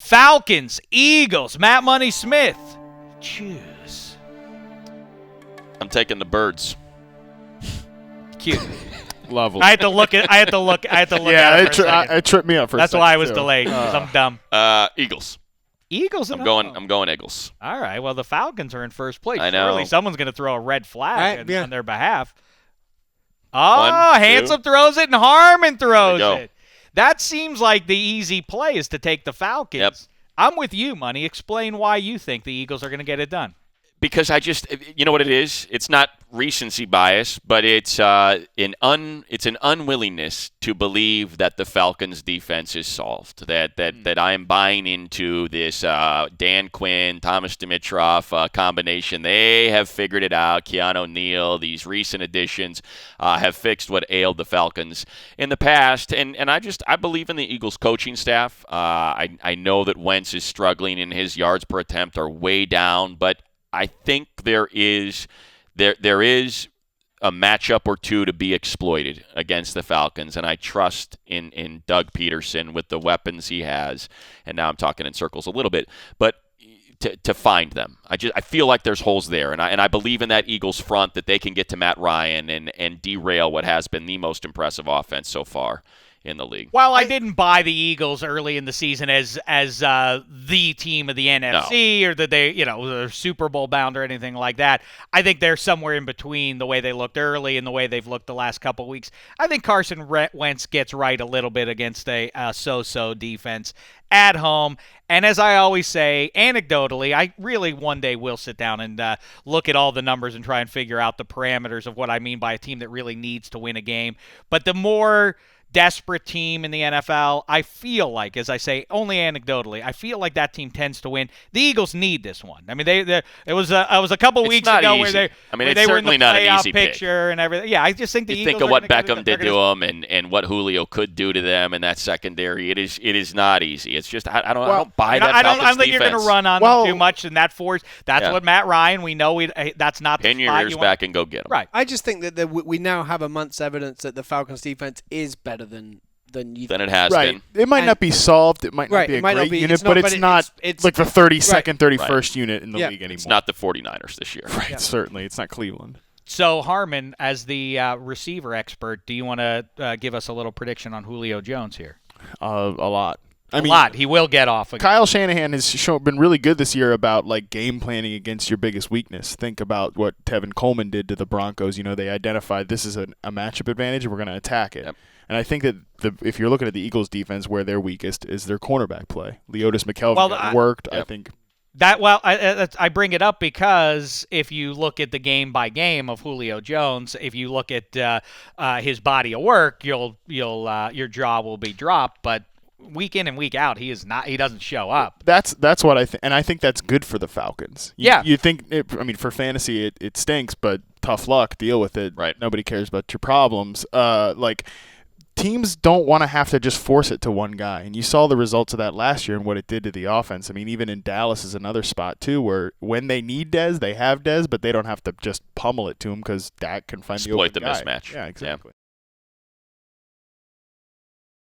Falcons, Eagles, Matt Money Smith. Choose. I'm taking the Birds. Cute. Lovely. I had to look. At it it tripped me up for a That's second, why I was too. delayed, because I'm dumb. Eagles. Eagles. I'm going Eagles. All right. Well, the Falcons are in first place. I know. Surely someone's going to throw a red flag on their behalf. One, Handsome throws it and Harmon throws go. it. That seems like the easy play is to take the Falcons. Yep. I'm with you, Money. Explain why you think the Eagles are going to get it done. Because you know what it is? It's not recency bias, but it's an unwillingness to believe that the Falcons' defense is solved. That I am buying into this Dan Quinn, Thomas Dimitroff combination. They have figured it out. Keanu O'Neal, these recent additions have fixed what ailed the Falcons in the past. And I believe in the Eagles coaching staff. I know that Wentz is struggling and his yards per attempt are way down, but I think there is a matchup or two to be exploited against the Falcons, and I trust in Doug Peterson with the weapons he has. And now I'm talking in circles a little bit, but to find them, I feel like there's holes there, and I believe in that Eagles front that they can get to Matt Ryan and derail what has been the most impressive offense so far in the league. While I didn't buy the Eagles early in the season as the team of the NFC or that they, they're Super Bowl bound or anything like that, I think they're somewhere in between the way they looked early and the way they've looked the last couple of weeks. I think Carson Wentz gets right a little bit against a so-so defense at home. And as I always say, anecdotally, I really one day will sit down and look at all the numbers and try and figure out the parameters of what I mean by a team that really needs to win a game. But the more desperate team in the NFL, I feel like, as I say, only anecdotally, I feel like that team tends to win. The Eagles need this one. I mean, it was a couple weeks ago easy. where they it's were in the certainly not an playoff easy picture and everything. Yeah, I just think the you Eagles think of what Beckham did to them them and what Julio could do to them in that secondary. It is not easy. It's just I don't buy that. I don't think you're going to run on them too much, and that's what Matt Ryan. We know that's not the pin your ears back and go get them. Right. I just think that we now have a month's evidence that the Falcons defense is better than it has been. It might not be solved. It might not be a great unit, but it's not like the 32nd, 31st unit in the league anymore. It's not the 49ers this year. Right, certainly. It's not Cleveland. So, Harmon, as the receiver expert, do you want to give us a little prediction on Julio Jones here? A lot. A lot. He will get off again. Kyle Shanahan has been really good this year about game planning against your biggest weakness. Think about what Tevin Coleman did to the Broncos. They identified this is a matchup advantage and we're going to attack it. Yep. And I think that if you're looking at the Eagles' defense, where they're weakest is their cornerback play. Leotis McKelvey worked, I think. I bring it up because if you look at the game by game of Julio Jones, if you look at his body of work, your jaw will be dropped. But week in and week out, he doesn't show up. That's what I think, and I think that's good for the Falcons. You think for fantasy it stinks, but tough luck, deal with it. Right. Nobody cares about your problems. Teams don't want to have to just force it to one guy, and you saw the results of that last year and what it did to the offense. Even in Dallas is another spot too, where when they need Dez, they have Dez, but they don't have to just pummel it to him because Dak can find exploit the mismatch. Yeah, exactly.